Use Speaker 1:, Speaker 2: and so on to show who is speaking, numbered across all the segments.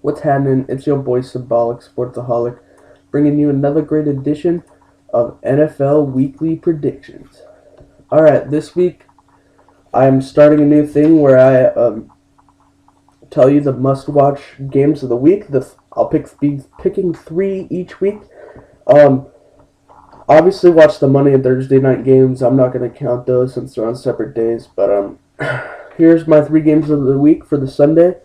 Speaker 1: What's happening? It's your boy SymbolicSportsaholic, bringing you another great edition of NFL Weekly Predictions. Alright, this week I'm starting a new thing where I tell you the must-watch games of the week. I'll be picking 3 each week. Um, Obviously watch the Monday and Thursday night games. I'm not going to count those since they're on separate days, but here's my 3 games of the week for the Sunday.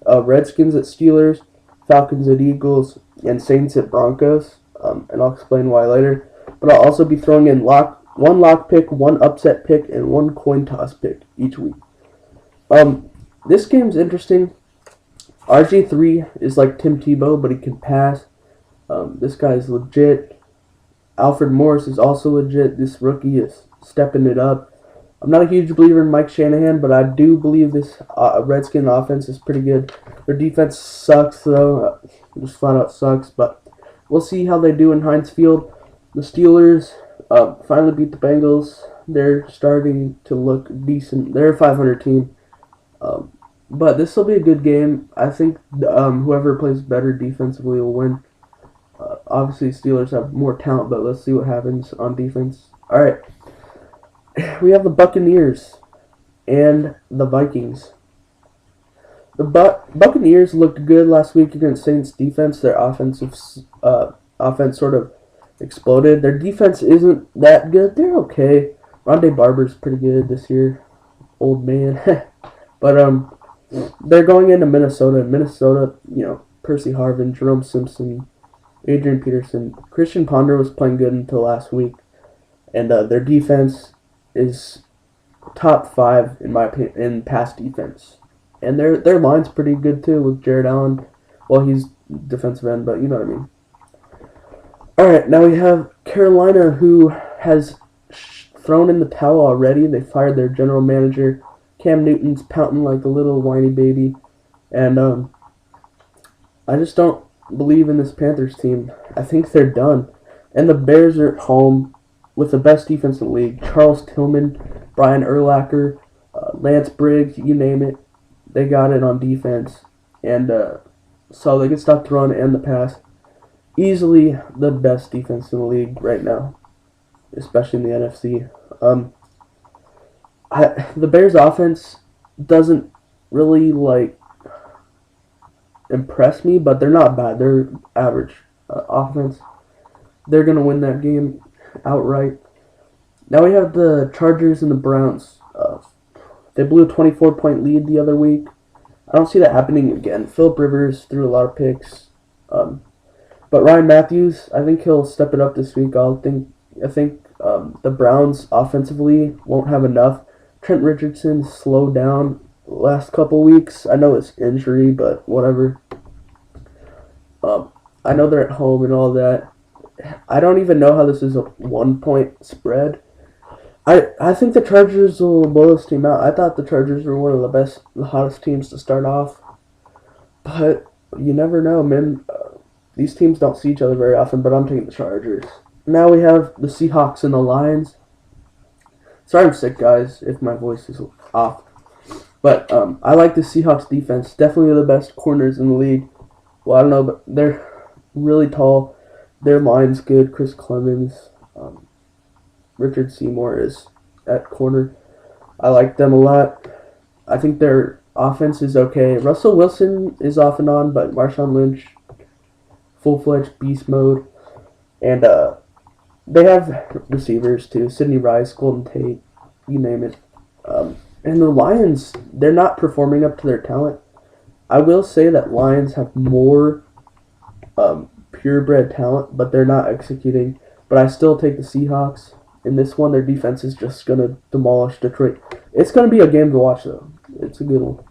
Speaker 1: Redskins at Steelers, Falcons at Eagles, and Saints at Broncos. And I'll explain why later. But I'll also be throwing in one lock pick, one upset pick, and one coin toss pick each week. This game's interesting. RG3 is like Tim Tebow, but he can pass. This guy's legit. Alfred Morris is also legit. This rookie is stepping it up. I'm not a huge believer in Mike Shanahan, but I do believe this Redskin offense is pretty good. Their defense sucks, though. Just flat out sucks, but we'll see how they do in Heinz Field. The Steelers finally beat the Bengals. They're starting to look decent. They're a 500 team. But this will be a good game. I think whoever plays better defensively will win. Obviously, Steelers have more talent, but let's see what happens on defense. All right. We have the Buccaneers and the Vikings. The Buccaneers looked good last week against Saints defense. Their offense sort of exploded. Their defense isn't that good. They're okay. Rondé Barber's pretty good this year. Old man. But they're going into Minnesota. Minnesota, Percy Harvin, Jerome Simpson, Adrian Peterson. Christian Ponder was playing good until last week. And their defense is top 5 in my opinion in pass defense, and their line's pretty good too with Jared Allen. Well, he's defensive end, but you know what I mean. All right, now we have Carolina, who has thrown in the towel already. They fired their general manager. Cam Newton's pouting like a little whiny baby, and I just don't believe in this Panthers team. I think they're done, and the Bears are at home with the best defense in the league. Charles Tillman, Brian Urlacher, Lance Briggs, you name it. They got it on defense. And so they can stop the run and the pass. Easily the best defense in the league right now, especially in the NFC. The Bears' offense doesn't really, impress me, but they're not bad. They're average offense. They're going to win that game outright. Now we have the Chargers and the Browns. They blew a 24-point lead the other week. I don't see that happening again. Philip Rivers threw a lot of picks. But Ryan Matthews, I think he'll step it up this week. I think the Browns offensively won't have enough. Trent Richardson slowed down the last couple weeks. I know it's injury, but whatever. I know they're at home and all that. I don't even know how this is a 1-point spread. I think the Chargers will blow this team out. I thought the Chargers were one of the hottest teams to start off. But you never know, man. These teams don't see each other very often, but I'm taking the Chargers. Now we have the Seahawks and the Lions. Sorry I'm sick, guys, if my voice is off. But I like the Seahawks defense. Definitely the best corners in the league. Well, I don't know, but they're really tall. Their line's good. Chris Clemens, Richard Seymour is at corner. I like them a lot. I think their offense is okay. Russell Wilson is off and on, but Marshawn Lynch, full-fledged beast mode. And they have receivers too. Sidney Rice, Golden Tate, you name it. And the Lions, they're not performing up to their talent. I will say that Lions have more purebred talent, but they're not executing. But I still take the Seahawks. In this one, their defense is just going to demolish Detroit. It's going to be a game to watch, though. It's a good one.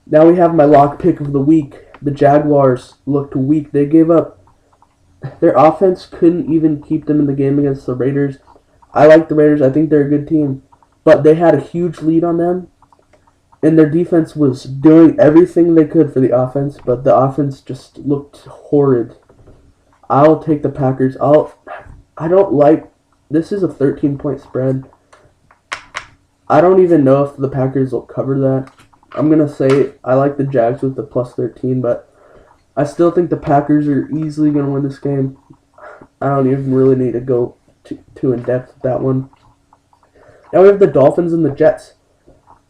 Speaker 1: Now we have my lock pick of the week. The Jaguars looked weak. They gave up. Their offense couldn't even keep them in the game against the Raiders. I like the Raiders. I think they're a good team. But they had a huge lead on them. And their defense was doing everything they could for the offense, but the offense just looked horrid. I'll take the Packers. I don't like... This is a 13-point spread. I don't even know if the Packers will cover that. I'm going to say I like the Jags with the plus 13, but I still think the Packers are easily going to win this game. I don't even really need to go too in depth with that one. Now we have the Dolphins and the Jets.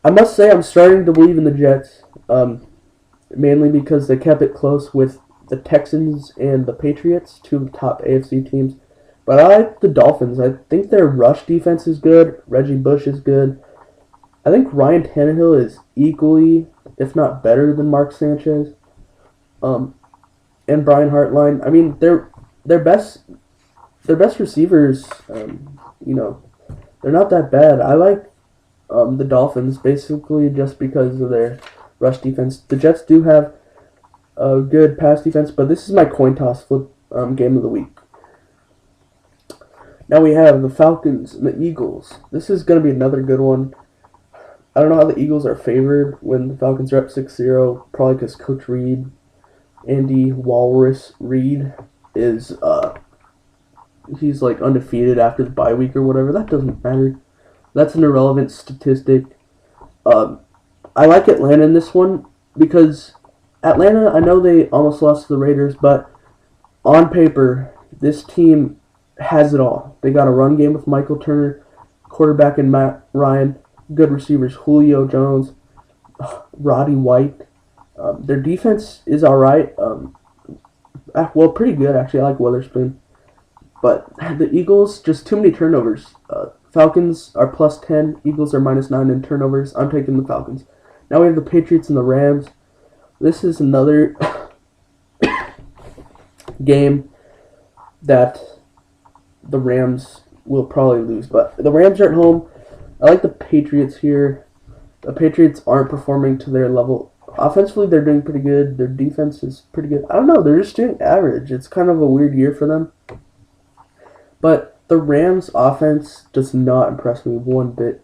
Speaker 1: I must say I'm starting to believe in the Jets, mainly because they kept it close with the Texans and the Patriots, two of the top AFC teams. But I like the Dolphins. I think their rush defense is good. Reggie Bush is good. I think Ryan Tannehill is equally, if not better, than Mark Sanchez. And Brian Hartline. I mean, their best receivers. They're not that bad. I like the Dolphins basically just because of their rush defense. The Jets do have a good pass defense, but this is my coin toss flip game of the week. Now we have the Falcons and the Eagles. This is going to be another good one. I don't know how the Eagles are favored when the Falcons are up 6-0. Probably because Coach Reed, Andy Walrus Reed, is he's like undefeated after the bye week or whatever. That doesn't matter. That's an irrelevant statistic. I like Atlanta in this one because Atlanta, I know they almost lost to the Raiders, but on paper, this team has it all. They got a run game with Michael Turner, quarterback in Matt Ryan, good receivers Julio Jones, Roddy White. Their defense is all right. Well, pretty good actually. I like Witherspoon, but the Eagles just too many turnovers. Falcons are plus 10. Eagles are minus 9 in turnovers. I'm taking the Falcons. Now we have the Patriots and the Rams. This is another game that the Rams will probably lose, but the Rams are at home. I like the Patriots here. The Patriots aren't performing to their level. Offensively, they're doing pretty good. Their defense is pretty good. I don't know. They're just doing average. It's kind of a weird year for them. But the Rams' offense does not impress me one bit.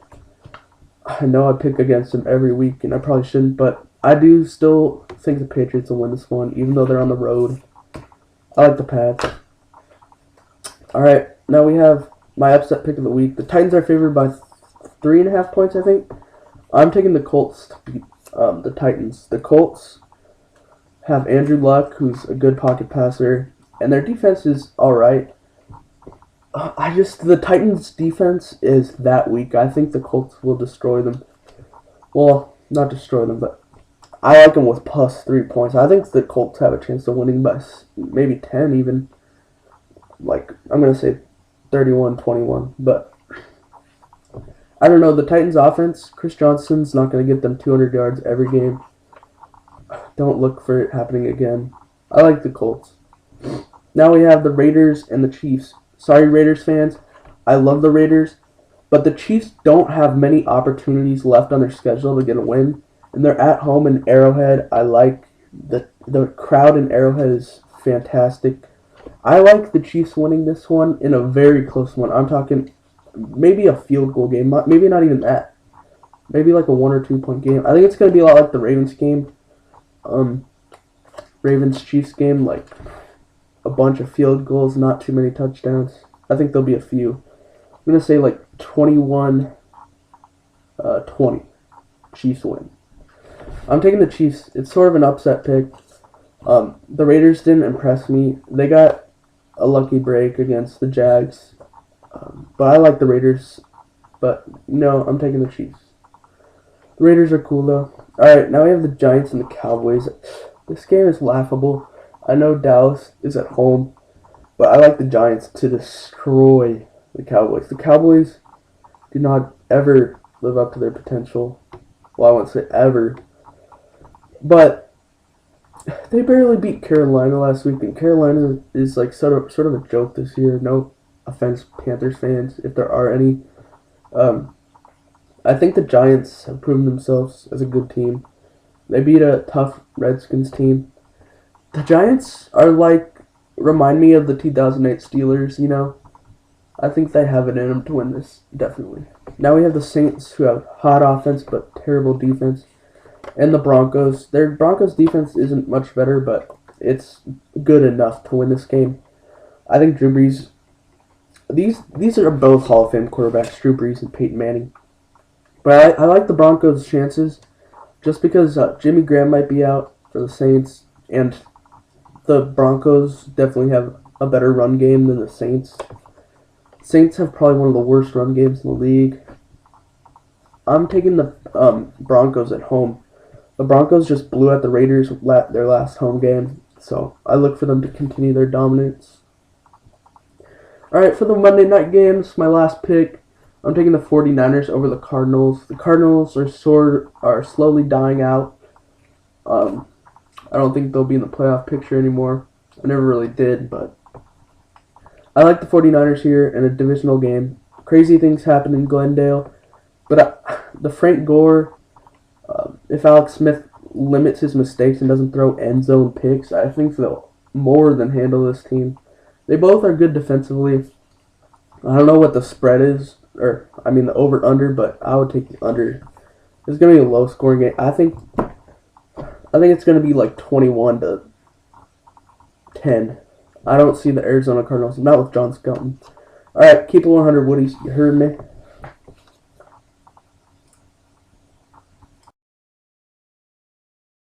Speaker 1: I know I pick against them every week, and I probably shouldn't, but I do still think the Patriots will win this one, even though they're on the road. I like the Pats. Alright, now we have my upset pick of the week. The Titans are favored by 3.5 points, I think. I'm taking the Colts to beat the Titans. The Colts have Andrew Luck, who's a good pocket passer, and their defense is alright. The Titans' defense is that weak. I think the Colts will destroy them. Well, not destroy them, but I like them with plus 3 points. I think the Colts have a chance of winning by maybe 10 even. Like, I'm going to say 31-21, but I don't know. The Titans' offense, Chris Johnson's not going to get them 200 yards every game. Don't look for it happening again. I like the Colts. Now we have the Raiders and the Chiefs. Sorry, Raiders fans. I love the Raiders, but the Chiefs don't have many opportunities left on their schedule to get a win, and they're at home in Arrowhead. I like the crowd in Arrowhead is fantastic. I like the Chiefs winning this one in a very close one. I'm talking maybe a field goal game, maybe not even that. Maybe like a 1 or 2 point game. I think it's going to be a lot like the Ravens game. Ravens-Chiefs game, like a bunch of field goals, not too many touchdowns. I think there'll be a few. I'm going to say like 21-20. Chiefs win. I'm taking the Chiefs. It's sort of an upset pick. The Raiders didn't impress me. They got a lucky break against the Jags. But I like the Raiders. But no, I'm taking the Chiefs. The Raiders are cool though. Alright, now we have the Giants and the Cowboys. This game is laughable. I know Dallas is at home, but I like the Giants to destroy the Cowboys. The Cowboys do not ever live up to their potential. Well, I won't say ever. But they barely beat Carolina last week, and Carolina is like sort of a joke this year. No offense, Panthers fans, if there are any. I think the Giants have proven themselves as a good team. They beat a tough Redskins team. The Giants are remind me of the 2008 Steelers, you know. I think they have it in them to win this, definitely. Now we have the Saints, who have hot offense but terrible defense. And the Broncos. Their Broncos defense isn't much better, but it's good enough to win this game. I think Drew Brees. These are both Hall of Fame quarterbacks, Drew Brees and Peyton Manning. But I like the Broncos' chances, just because Jimmy Graham might be out for the Saints, and the Broncos definitely have a better run game than the Saints. Saints have probably one of the worst run games in the league. I'm taking the Broncos at home. The Broncos just blew out the Raiders their last home game, so I look for them to continue their dominance. Alright, for the Monday night games, my last pick, I'm taking the 49ers over the Cardinals. The Cardinals are slowly dying out. I don't think they'll be in the playoff picture anymore. I never really did, but I like the 49ers here in a divisional game. Crazy things happen in Glendale, but the Frank Gore, if Alex Smith limits his mistakes and doesn't throw end zone picks, I think they'll more than handle this team. They both are good defensively. I don't know what the spread is, the over-under, but I would take the under. It's going to be a low-scoring game. I think it's going to be like 21-10. I don't see the Arizona Cardinals, not with John Skelton. All right, keep it 100, Woody. You heard me?